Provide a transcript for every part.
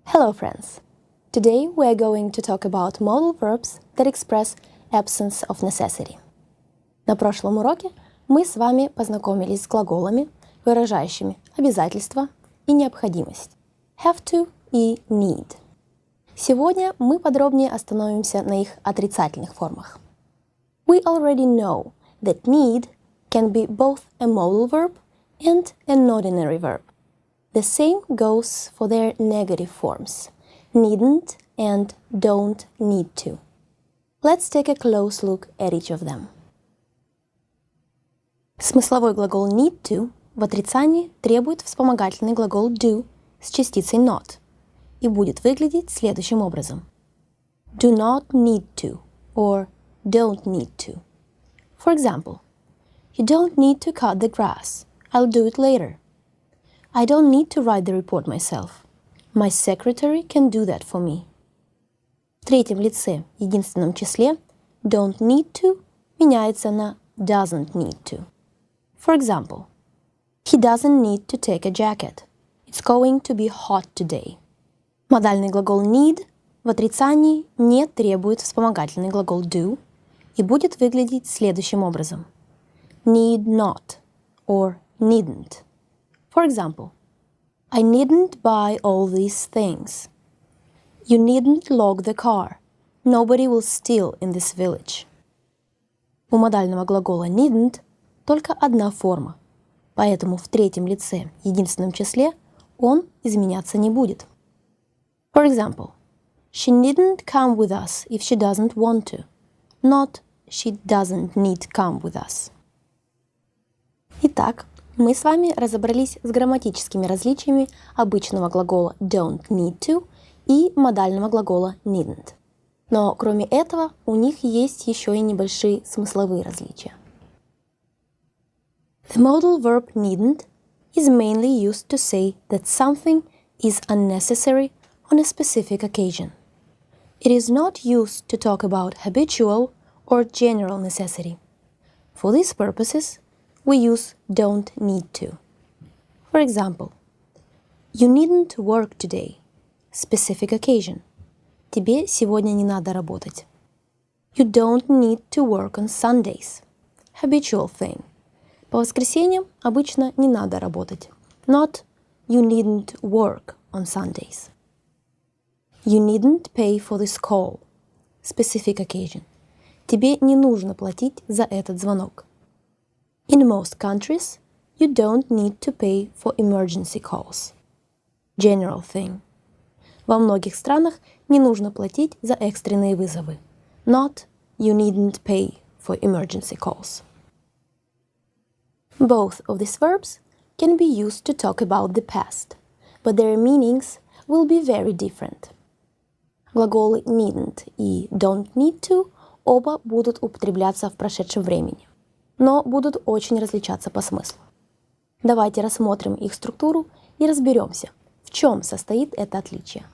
Hello friends! Today we are going to talk about modal verbs that express absence of necessity. На прошлом уроке мы с вами познакомились с глаголами, выражающими обязательство и необходимость. Have to и need. Сегодня мы подробнее остановимся на их отрицательных формах. We already know that need can be both a modal verb and an ordinary verb. The same goes for their negative forms, needn't and don't need to. Let's take a close look at each of them. Смысловой глагол need to в отрицании требует вспомогательный глагол do с частицей not и будет выглядеть следующим образом. Do not need to or don't need to. For example, you don't need to cut the grass. I'll do it later. I don't need to write the report myself. My secretary can do that for me. В третьем лице, единственном числе, don't need to меняется на doesn't need to. For example, he doesn't need to take a jacket. It's going to be hot today. Модальный глагол need в отрицании не требует вспомогательный глагол do и будет выглядеть следующим образом. Need not or needn't. For example, I needn't buy all these things. You needn't lock the car. Nobody will steal in this village. У модального глагола needn't только одна форма, поэтому в третьем лице, единственном числе, он изменяться не будет. For example, she needn't come with us if she doesn't want to. Not she doesn't need to come with us. Итак, мы с вами разобрались с грамматическими различиями обычного глагола don't need to и модального глагола needn't. Но кроме этого у них есть еще и небольшие смысловые различия. The modal verb needn't is mainly used to say that something is unnecessary on a specific occasion. It is not used to talk about habitual or general necessity. For these purposes, we use don't need to. For example, you needn't work today. Specific occasion. Тебе сегодня не надо работать. You don't need to work on Sundays. Habitual thing. По воскресеньям обычно не надо работать. Not you needn't work on Sundays. You needn't pay for this call. Specific occasion. Тебе не нужно платить за этот звонок. In most countries, you don't need to pay for emergency calls. General thing. Во многих странах не нужно платить за экстренные вызовы. Not you needn't pay for emergency calls. Both of these verbs can be used to talk about the past, but their meanings will be very different. Глаголы needn't и don't need to оба будут употребляться в прошедшем времени, но будут очень различаться по смыслу. Давайте рассмотрим их структуру и разберемся, в чем состоит это отличие.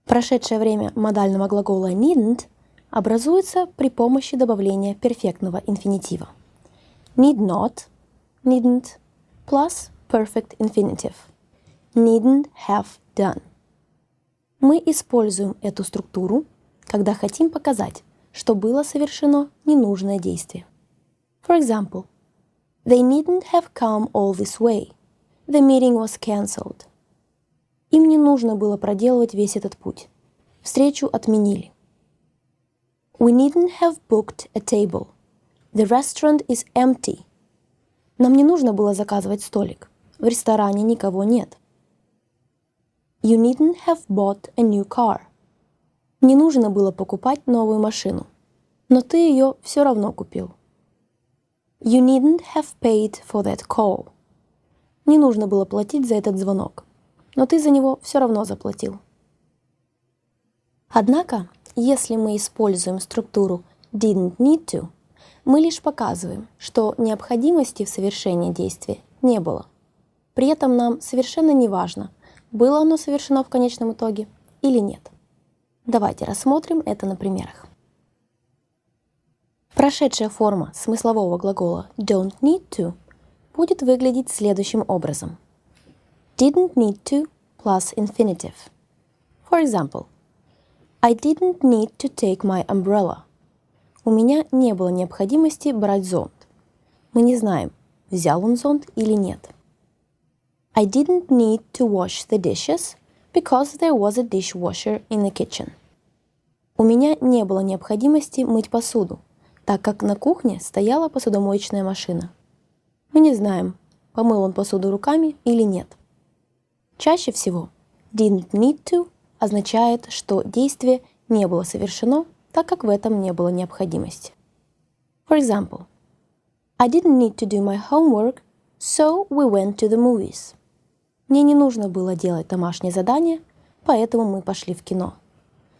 Прошедшее время модального глагола needn't образуется при помощи добавления перфектного инфинитива. Need not, needn't, plus perfect infinitive. Needn't have done. Мы используем эту структуру, когда хотим показать, что было совершено ненужное действие. For example, they needn't have come all this way. The meeting was cancelled. Им не нужно было проделывать весь этот путь. Встречу отменили. We needn't have booked a table. The restaurant is empty. Нам не нужно было заказывать столик. В ресторане никого нет. You needn't have bought a new car. Не нужно было покупать новую машину, но ты ее все равно купил. You needn't have paid for that call. Не нужно было платить за этот звонок, но ты за него все равно заплатил. Однако, если мы используем структуру didn't need to, мы лишь показываем, что необходимости в совершении действия не было. При этом нам совершенно не важно, было оно совершено в конечном итоге или нет. Давайте рассмотрим это на примерах. Прошедшая форма смыслового глагола don't need to будет выглядеть следующим образом. Didn't need to plus infinitive. For example, I didn't need to take my umbrella. У меня не было необходимости брать зонт. Мы не знаем, взял он зонт или нет. I didn't need to wash the dishes because there was a dishwasher in the kitchen. У меня не было необходимости мыть посуду, так как на кухне стояла посудомоечная машина. Мы не знаем, помыл он посуду руками или нет. Чаще всего didn't need to означает, что действие не было совершено, так как в этом не было необходимости. For example, I didn't need to do my homework, so we went to the movies. Мне не нужно было делать домашнее задание, поэтому мы пошли в кино.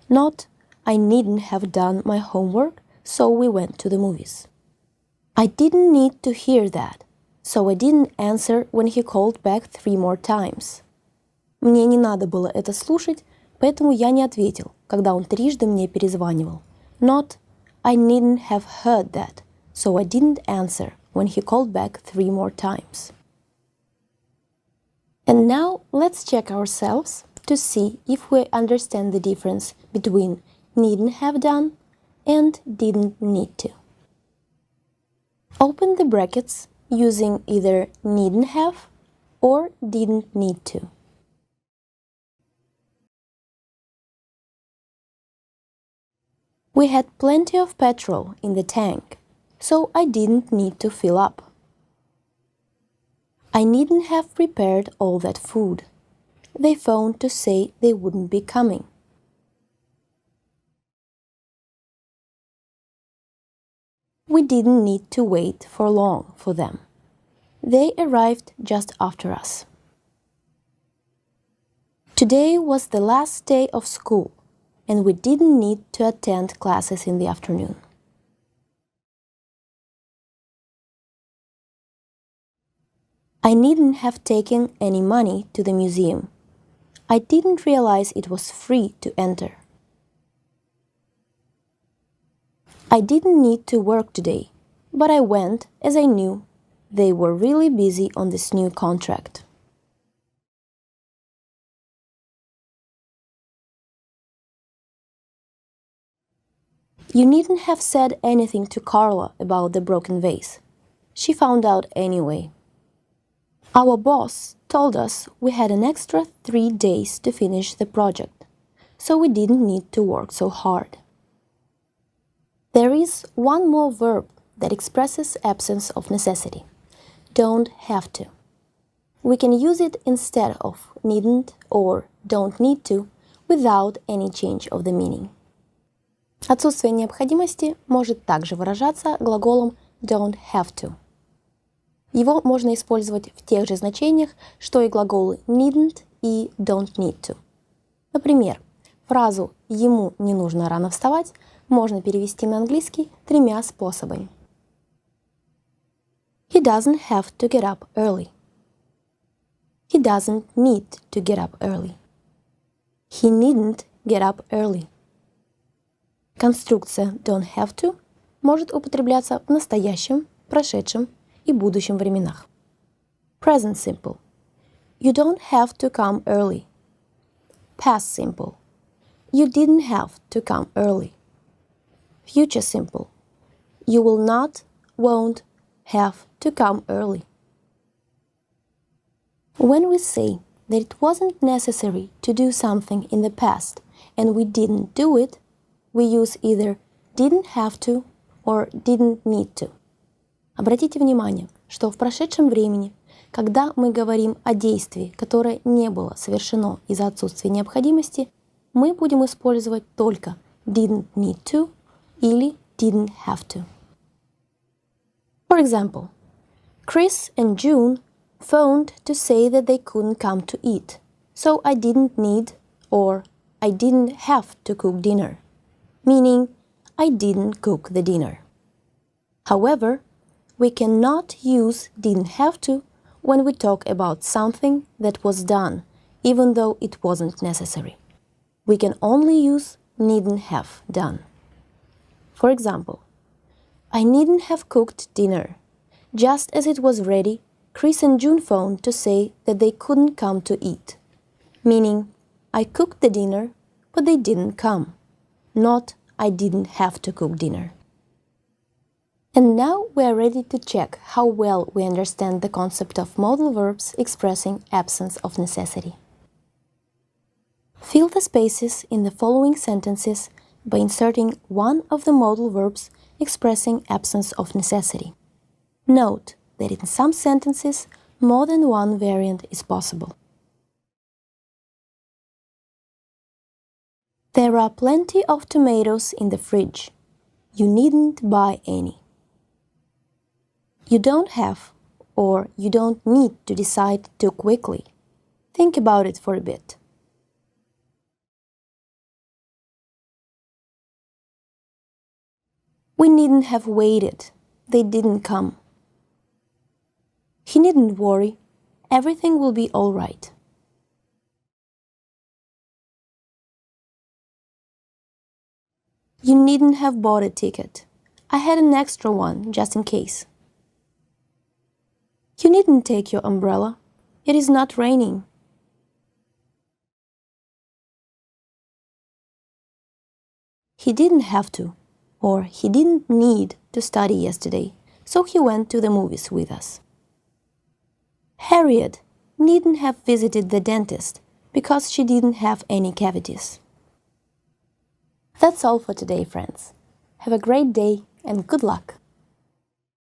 Not I needn't have done my homework, so we went to the movies. I didn't need to hear that, so I didn't answer when he called back 3 more times. Мне не надо было это слушать, поэтому я не ответил, когда он трижды мне перезванивал. Not I needn't have heard that, so I didn't answer when he called back 3 more times. And now let's check ourselves to see if we understand the difference between needn't have done and didn't need to. Open the brackets using either needn't have or didn't need to. We had plenty of petrol in the tank, so I didn't need to fill up. I needn't have prepared all that food. They phoned to say they wouldn't be coming. We didn't need to wait for long for them. They arrived just after us. Today was the last day of school, and we didn't need to attend classes in the afternoon. I needn't have taken any money to the museum. I didn't realize it was free to enter. I didn't need to work today, but I went as I knew they were really busy on this new contract. You needn't have said anything to Carla about the broken vase. She found out anyway. Our boss told us we had an extra 3 days to finish the project, so we didn't need to work so hard. There is one more verb that expresses absence of necessity. Don't have to. We can use it instead of needn't or don't need to without any change of the meaning. Отсутствие необходимости может также выражаться глаголом don't have to. Его можно использовать в тех же значениях, что и глаголы needn't и don't need to. Например, фразу «ему не нужно рано вставать» можно перевести на английский 3 способами. He doesn't have to get up early. He doesn't need to get up early. He needn't get up early. Конструкция don't have to может употребляться в настоящем, прошедшем и будущем временах. Present simple. You don't have to come early. Past simple. You didn't have to come early. Future simple. You will not, won't, have to come early. When we say that it wasn't necessary to do something in the past and we didn't do it, we use either didn't have to or didn't need to. Обратите внимание, что в прошедшем времени, когда мы говорим о действии, которое не было совершено из-за отсутствия необходимости, мы будем использовать только didn't need to или didn't have to. For example, Chris and June phoned to say that they couldn't come to eat, so I didn't need or I didn't have to cook dinner, meaning I didn't cook the dinner. However, we cannot use didn't have to when we talk about something that was done, even though it wasn't necessary. We can only use needn't have done. For example, I needn't have cooked dinner. Just as it was ready, Chris and June phoned to say that they couldn't come to eat, meaning I cooked the dinner, but they didn't come, not I didn't have to cook dinner. And now we are ready to check how well we understand the concept of modal verbs expressing absence of necessity. Fill the spaces in the following sentences by inserting one of the modal verbs expressing absence of necessity. Note that in some sentences, more than one variant is possible. There are plenty of tomatoes in the fridge. You needn't buy any. You don't have, or you don't need to decide too quickly. Think about it for a bit. We needn't have waited. They didn't come. He needn't worry. Everything will be all right. You needn't have bought a ticket. I had an extra one just in case. You needn't take your umbrella. It is not raining. He didn't have to, or he didn't need to study yesterday, so he went to the movies with us. Harriet needn't have visited the dentist because she didn't have any cavities. That's all for today, friends. Have a great day and good luck!